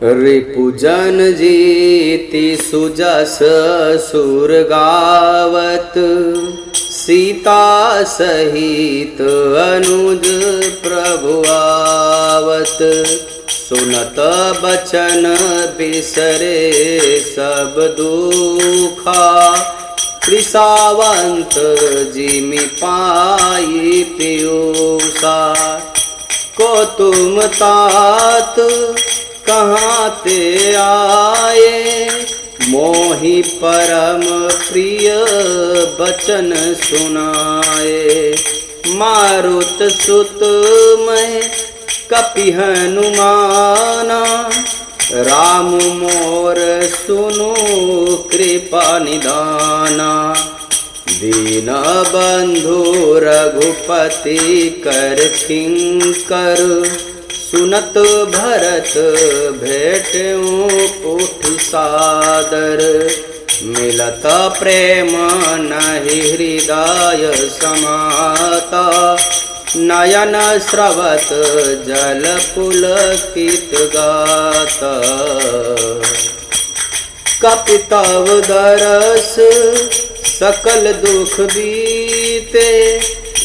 रिपुजन जीति सुजस सुर गावत, सीता सहित अनुज प्रभु आवत। सुनत बचन बिसरे सब दुखा, कृषावंत जिमि पाई पीयूषा। को तुम तात कहाँ ते आए, मोहि परम प्रिय बचन सुनाए। मारुत सुत मैं कपि हनुमाना, राम मोर सुनो कृपा निधाना। दीन बंधु रघुपति कर किंकर, सुनत भरत भेटऊँ उठ सादर। मिलत प्रेम नहि हृदय समाता, नयन स्रवत जल पुलकित गाता। कपि तव दरस सकल दुख बीते,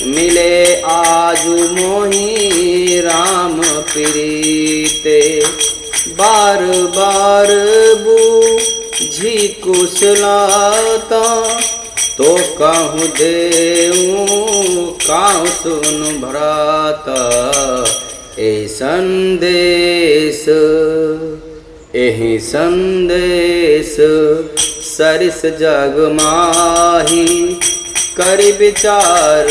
मिले आजु मोहि राम प्रीते। बार बार बूझी कुशलाता, तो कहूँ देऊँ काहू सुनु भ्राता। एहि संदेश सरिस जग माही, करि विचार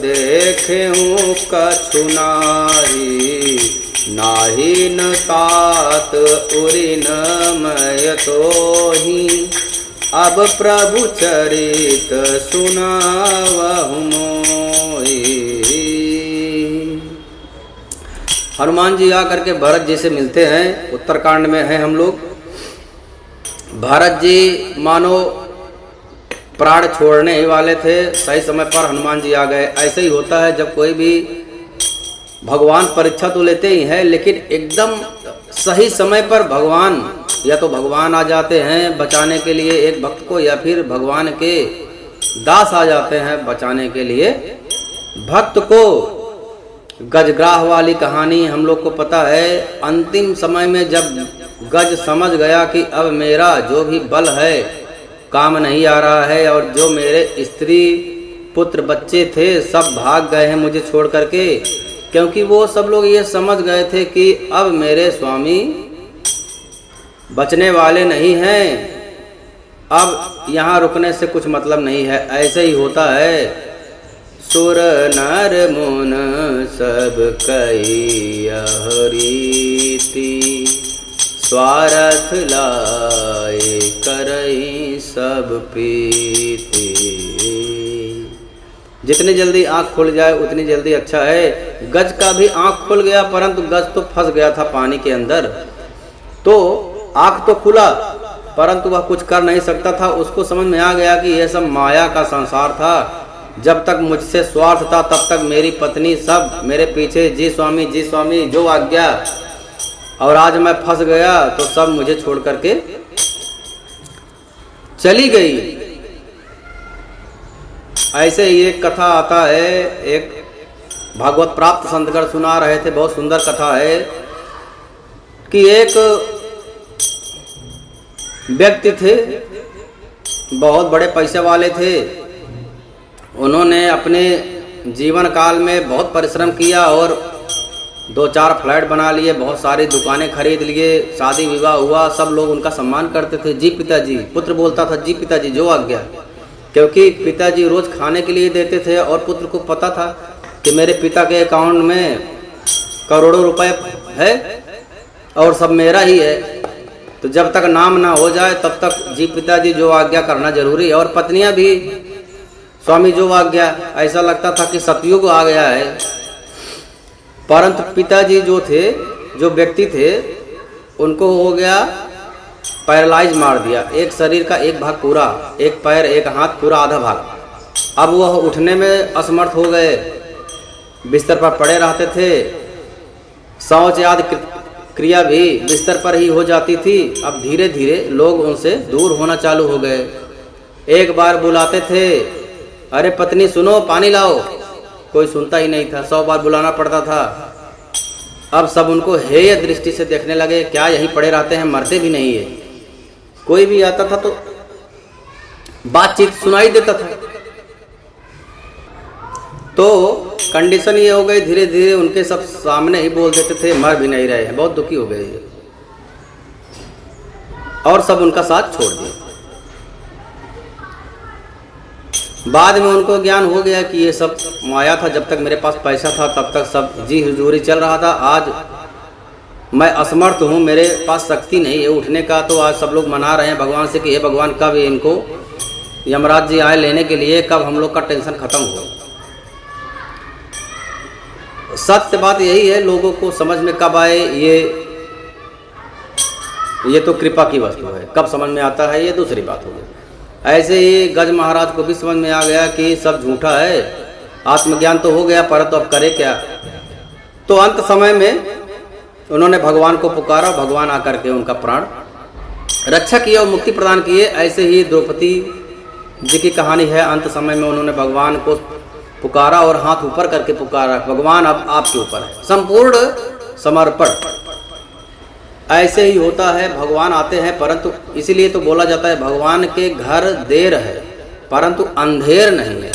देखेऊँ कछु नाहि। नाहि न तात उरि न मैं तोहि, अब प्रभु चरित सुनावहु मोहि। हनुमान जी आकर के भरत जी से मिलते हैं। उत्तरकांड में हैं हम लोग। भरत जी मानो प्राण छोड़ने ही वाले थे, सही समय पर हनुमान जी आ गए। ऐसे ही होता है जब कोई भी भगवान परीक्षा तो लेते ही हैं, लेकिन एकदम सही समय पर भगवान या तो भगवान आ जाते हैं बचाने के लिए एक भक्त को, या फिर भगवान के दास आ जाते हैं बचाने के लिए भक्त को। गजग्राह वाली कहानी हम लोग को पता है। अंतिम समय में जब गज समझ गया कि अब मेरा जो भी बल है काम नहीं आ रहा है, और जो मेरे स्त्री पुत्र बच्चे थे सब भाग गए हैं मुझे छोड़ करके, क्योंकि वो सब लोग ये समझ गए थे कि अब मेरे स्वामी बचने वाले नहीं हैं, अब यहाँ रुकने से कुछ मतलब नहीं है। ऐसे ही होता है। सुर नर मुन सब कई रीति, स्वार्थ लाए करई सब प्रीति। जितनी जल्दी आँख खुल जाए उतनी जल्दी अच्छा है। गज का भी आँख खुल गया, परंतु गज तो फंस गया था पानी के अंदर। तो आँख तो खुला परंतु वह कुछ कर नहीं सकता था। उसको समझ में आ गया कि यह सब माया का संसार था। जब तक मुझसे स्वार्थ था तब तक मेरी पत्नी सब मेरे पीछे जी स्वामी जो आज्ञा, और आज मैं फंस गया तो सब मुझे छोड़ करके चली गई। ऐसे ही एक कथा आता है। एक भागवत प्राप्त संतगण सुना रहे थे, बहुत सुंदर कथा है कि एक व्यक्ति थे, बहुत बड़े पैसे वाले थे। उन्होंने अपने जीवन काल में बहुत परिश्रम किया और 2-4 फ्लैट बना लिए, बहुत सारी दुकानें खरीद लिए, शादी विवाह हुआ, सब लोग उनका सम्मान करते थे। जी पिताजी, पुत्र बोलता था जी पिताजी जो आज्ञा, क्योंकि पिताजी रोज खाने के लिए देते थे और पुत्र को पता था कि मेरे पिता के अकाउंट में करोड़ों रुपए है और सब मेरा ही है। तो जब तक नाम ना हो जाए तब तक जी पिताजी जो आज्ञा करना जरूरी है। और पत्नियां भी स्वामी जो आज्ञा, ऐसा लगता था कि सतयुग आ गया है। परंतु पिताजी जो थे, जो व्यक्ति थे, उनको हो गया पैरालाइज, मार दिया। एक शरीर का एक भाग पूरा, एक पैर एक हाथ पूरा आधा भाग। अब वह उठने में असमर्थ हो गए, बिस्तर पर पड़े रहते थे। शौच आदि क्रिया भी बिस्तर पर ही हो जाती थी। अब धीरे धीरे लोग उनसे दूर होना चालू हो गए। एक बार बुलाते थे, अरे पत्नी सुनो पानी लाओ, कोई सुनता ही नहीं था। 100 बार बुलाना पड़ता था। अब सब उनको हेय दृष्टि से देखने लगे, क्या यहीं पड़े रहते हैं, मरते भी नहीं है। कोई भी आता था तो बातचीत सुनाई देता था। तो कंडीशन ये हो गई, धीरे धीरे उनके सब सामने ही बोल देते थे, मर भी नहीं रहे हैं। बहुत दुखी हो गए और सब उनका साथ छोड़ दिया। बाद में उनको ज्ञान हो गया कि ये सब माया था। जब तक मेरे पास पैसा था तब तक सब जी हुजूरी चल रहा था। आज मैं असमर्थ हूँ, मेरे पास शक्ति नहीं है उठने का, तो आज सब लोग मना रहे हैं भगवान से कि हे भगवान कब इनको यमराज जी आए लेने के लिए, कब हम लोग का टेंशन खत्म हो। सत्य बात यही है, लोगों को समझ में कब आए ये तो कृपा की वस्तु है। कब समझ में आता है ये दूसरी बात हो गई। ऐसे ही गज महाराज को भी समझ में आ गया कि सब झूठा है। आत्मज्ञान तो हो गया, परंतु अब करे क्या। तो अंत समय में उन्होंने भगवान को पुकारा, भगवान आकर के उनका प्राण रक्षा किया और मुक्ति प्रदान किए। ऐसे ही द्रौपदी जी की कहानी है। अंत समय में उन्होंने भगवान को पुकारा और हाथ ऊपर करके पुकारा, भगवान अब आपके ऊपर है, संपूर्ण समर्पण। ऐसे ही होता है, भगवान आते हैं, परंतु इसीलिए तो बोला जाता है भगवान के घर देर है परंतु अंधेर नहीं है।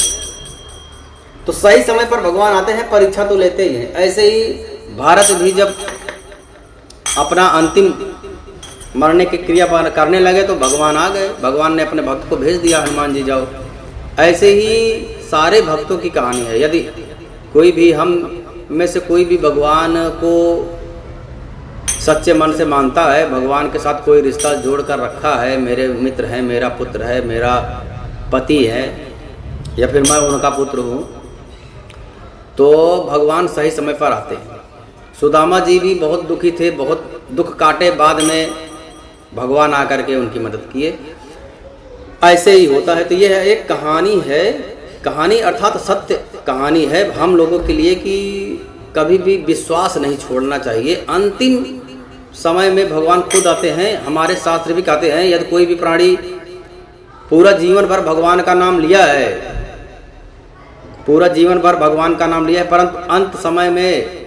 तो सही समय पर भगवान आते हैं, परीक्षा तो लेते ही हैं। ऐसे ही भारत भी जब अपना अंतिम मरने की क्रिया करने लगे तो भगवान आ गए। भगवान ने अपने भक्त को भेज दिया, हनुमान जी जाओ। ऐसे ही सारे भक्तों की कहानी है। यदि कोई भी हम में से कोई भी भगवान को सच्चे मन से मानता है, भगवान के साथ कोई रिश्ता जोड़ कर रखा है, मेरे मित्र हैं, मेरा पुत्र है, मेरा पति है, या फिर मैं उनका पुत्र हूँ, तो भगवान सही समय पर आते हैं। सुदामा जी भी बहुत दुखी थे, बहुत दुख काटे, बाद में भगवान आकर के उनकी मदद किए। ऐसे ही होता है। तो यह एक कहानी है, कहानी अर्थात सत्य कहानी है हम लोगों के लिए कि कभी भी विश्वास नहीं छोड़ना चाहिए। अंतिम समय में भगवान खुद आते हैं। हमारे शास्त्र भी कहते हैं यदि कोई भी प्राणी पूरा जीवन भर भगवान का नाम लिया है, पूरा जीवन भर भगवान का नाम लिया है, परंतु अंत समय में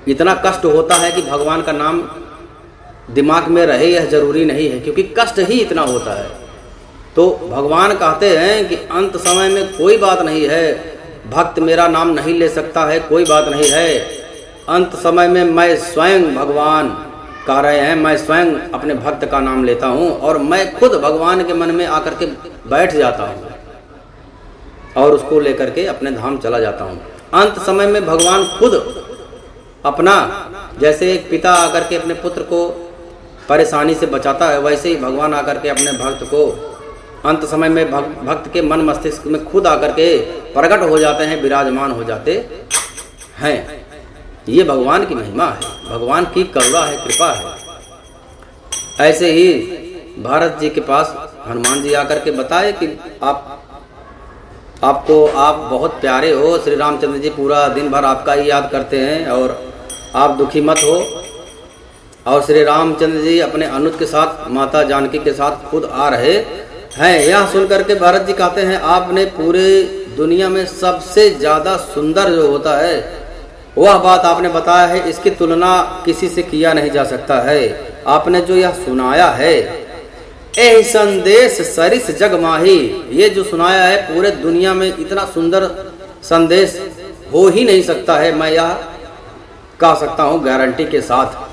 इतना कष्ट होता है कि भगवान का नाम दिमाग में रहे, यह जरूरी नहीं है, क्योंकि कष्ट ही इतना होता है। तो भगवान कहते हैं कि अंत समय में कोई बात नहीं है, भक्त मेरा नाम नहीं ले सकता है, कोई बात नहीं है। अंत समय में मैं स्वयं भगवान कह रहे हैं, मैं स्वयं अपने भक्त का नाम लेता हूँ और मैं खुद भगवान के मन में आकर के बैठ जाता हूँ और उसको लेकर के अपने धाम चला जाता हूँ। अंत समय में भगवान खुद अपना, जैसे एक पिता आकर के अपने पुत्र को परेशानी से बचाता है, वैसे ही भगवान आकर के अपने भक्त को अंत समय में भक्त के मन मस्तिष्क में खुद आकर के प्रकट हो जाते हैं, विराजमान हो जाते हैं। ये भगवान की महिमा है, भगवान की करुणा है, कृपा है। ऐसे ही भारत जी के पास हनुमान जी आकर के बताए कि आप बहुत प्यारे हो, श्री रामचंद्र जी पूरा दिन भर आपका ही याद करते हैं और आप दुखी मत हो। और श्री रामचंद्र जी अपने अनुज के साथ, माता जानकी के साथ खुद आ रहे हैं। यह सुनकर के भारत जी कहते हैं आपने पूरे दुनिया में सबसे ज़्यादा सुंदर जो होता है वह बात आपने बताया है, इसकी तुलना किसी से किया नहीं जा सकता है। आपने जो यह सुनाया है, ए संदेश सरिस जग माही, ये जो सुनाया है पूरे दुनिया में इतना सुंदर संदेश हो ही नहीं सकता है, मैं यह कह सकता हूँ गारंटी के साथ।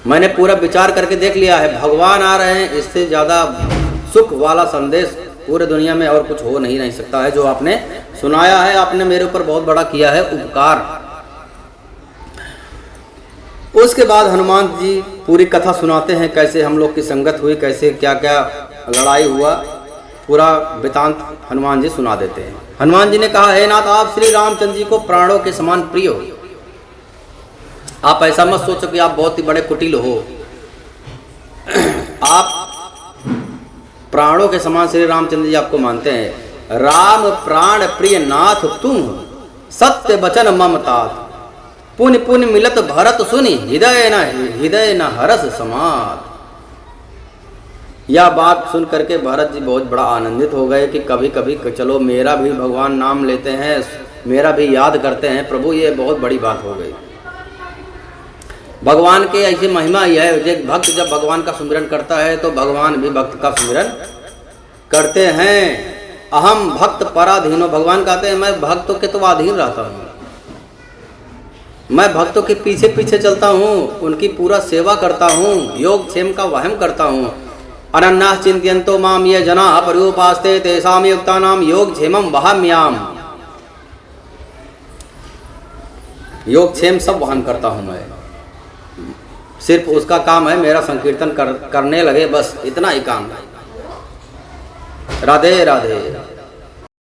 मैंने पूरा विचार करके देख लिया है, भगवान आ रहे हैं, इससे ज़्यादा सुख वाला संदेश पूरे दुनिया में और कुछ हो नहीं सकता है जो आपने सुनाया है। आपने मेरे ऊपर बहुत बड़ा किया है उपकार। उसके बाद हनुमान जी पूरी कथा सुनाते हैं, कैसे हम लोग की संगत हुई, कैसे क्या क्या लड़ाई हुआ, पूरा वृतांत हनुमान जी सुना देते हैं। हनुमान जी ने कहा, हे नाथ, आप श्री रामचंद्र जी को प्राणों के समान प्रिय हो। आप ऐसा मत सोचो कि आप बहुत ही बड़े कुटिल हो। आप प्राणों के समान श्री रामचंद्र जी आपको मानते हैं। राम प्राण प्रिय नाथ तुम, सत्य वचन मम तात, पुण्य पुण्य मिलत भरत सुनि, हृदय न हरस समात। यह बात सुन करके भरत जी बहुत बड़ा आनंदित हो गए कि कभी कभी चलो मेरा भी भगवान नाम लेते हैं, मेरा भी याद करते हैं प्रभु, ये बहुत बड़ी बात हो गई। भगवान के ऐसी महिमा यह है, जो भक्त जब भगवान का सुमिरन करता है तो भगवान भी भक्त का सुमिरन करते हैं। अहम भक्त पराधीनो, भगवान कहते हैं मैं भक्तों के तो अधीन रहता हूँ, मैं भक्तों के पीछे पीछे चलता हूँ, उनकी पूरा सेवा करता हूँ, योग क्षेम का वहम करता हूँ। अनन्या चिंत्यन्तो माम ये जना पर्युपास्ते तेषां युक्तानां योग क्षेमम वहाम्याम। योग क्षेम सब वहन करता हूँ मैं, सिर्फ उसका काम है मेरा संकीर्तन करने लगे, बस इतना ही काम है। राधे राधे।